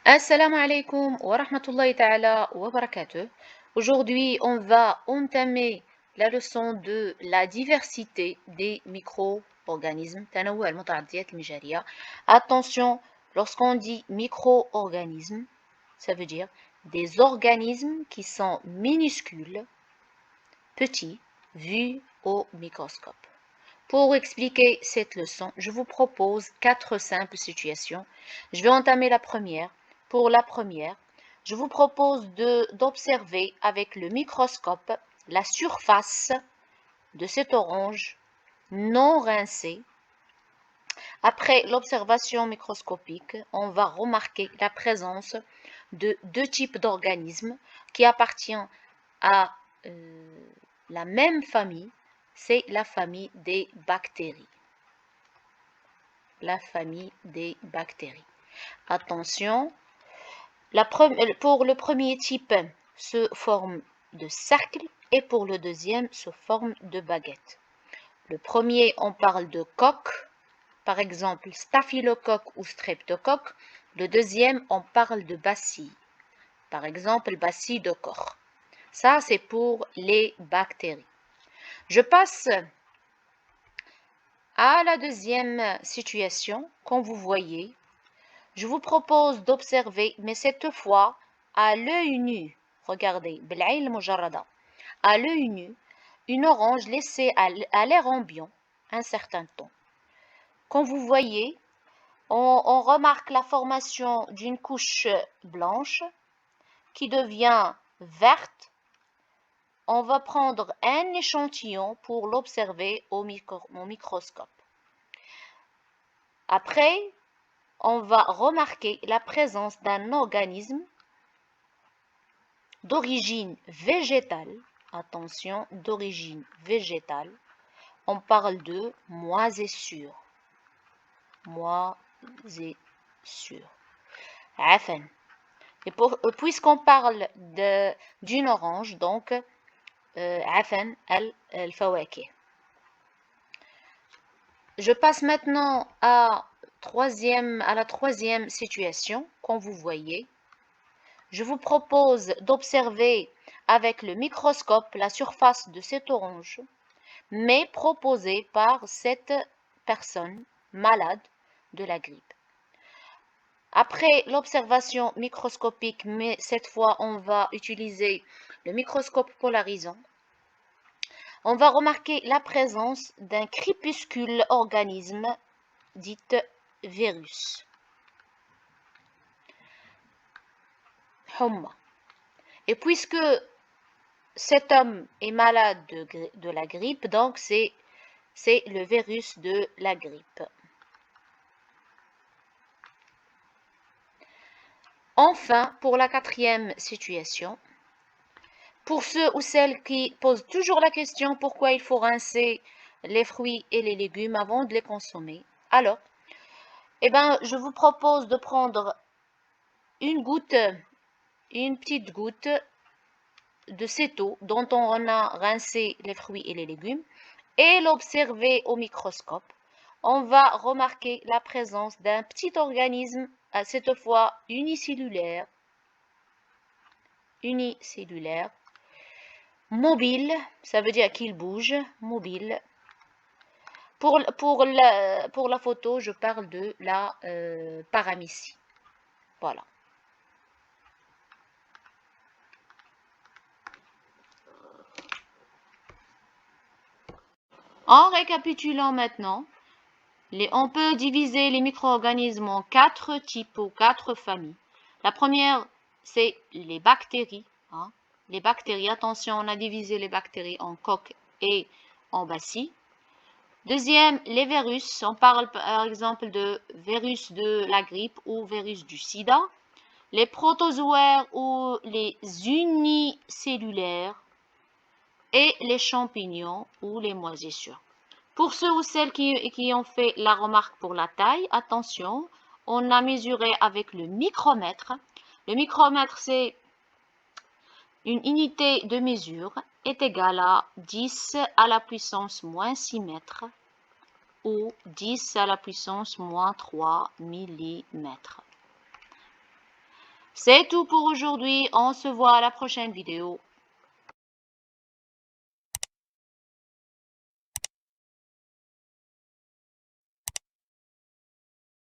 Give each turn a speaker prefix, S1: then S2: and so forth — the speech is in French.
S1: Assalamu alaikum wa rahmatullahi ta'ala wa barakatuh. Aujourd'hui, on va entamer la leçon de la diversité des micro-organismes. تنوع المتعديات المجارية. Attention, lorsqu'on dit micro-organismes, ça veut dire des organismes qui sont minuscules, petits, vus au microscope. Pour expliquer cette leçon, je vous propose 4 simples situations. Je vais entamer la première. Pour la première, je vous propose d'observer avec le microscope la surface de cette orange non rincée. Après l'observation microscopique, on va remarquer la présence de deux types d'organismes qui appartiennent à la même famille, c'est la famille des bactéries. La famille des bactéries. Attention, pour le premier type se forme de cercle et pour le deuxième se forme de baguette. Le premier, on parle de coque, par exemple staphylocoque ou streptocoque. Le deuxième, on parle de bacille, par exemple bacille de Koch. Ça, c'est pour les bactéries. Je passe à la deuxième situation, comme vous voyez. Je vous propose d'observer, mais cette fois à l'œil nu. Regardez, à l'œil nu, une orange laissée à l'air ambiant un certain temps. Comme vous voyez, on remarque la formation d'une couche blanche qui devient verte. On va prendre un échantillon pour l'observer au microscope. Après, on va remarquer la présence d'un organisme d'origine végétale. Attention, d'origine végétale. On parle de moisissure. Moisissure. عفن. Et puisqu'on parle d'une orange, donc عفن الفواكه. Je passe maintenant à la troisième situation, comme vous voyez. Je vous propose d'observer avec le microscope la surface de cette orange, mais proposée par cette personne malade de la grippe. Après l'observation microscopique, mais cette fois on va utiliser le microscope polarisant, on va remarquer la présence d'un crépuscule organisme dit virus. Humma. Et puisque cet homme est malade de la grippe, donc c'est le virus de la grippe. Enfin, pour la quatrième situation, pour ceux ou celles qui posent toujours la question pourquoi il faut rincer les fruits et les légumes avant de les consommer, alors, je vous propose de prendre une petite goutte de cette eau dont on a rincé les fruits et les légumes et l'observer au microscope. On va remarquer la présence d'un petit organisme, cette fois unicellulaire, mobile, ça veut dire qu'il bouge, mobile. Pour la photo, je parle de la paramécie. Voilà. En récapitulant maintenant, on peut diviser les micro-organismes en 4 types ou 4 familles. La première, c'est les bactéries. Les bactéries, attention, on a divisé les bactéries en coque et en bacille. Deuxième, les virus. On parle par exemple de virus de la grippe ou virus du sida. Les protozoaires ou les unicellulaires. Et les champignons ou les moisissures. Pour ceux ou celles qui ont fait la remarque pour la taille, attention, on a mesuré avec le micromètre. Le micromètre, c'est une unité de mesure, est égale à 10 à la puissance moins 6 mètres ou 10 à la puissance moins 3 millimètres. C'est tout pour aujourd'hui. On se voit à la prochaine vidéo.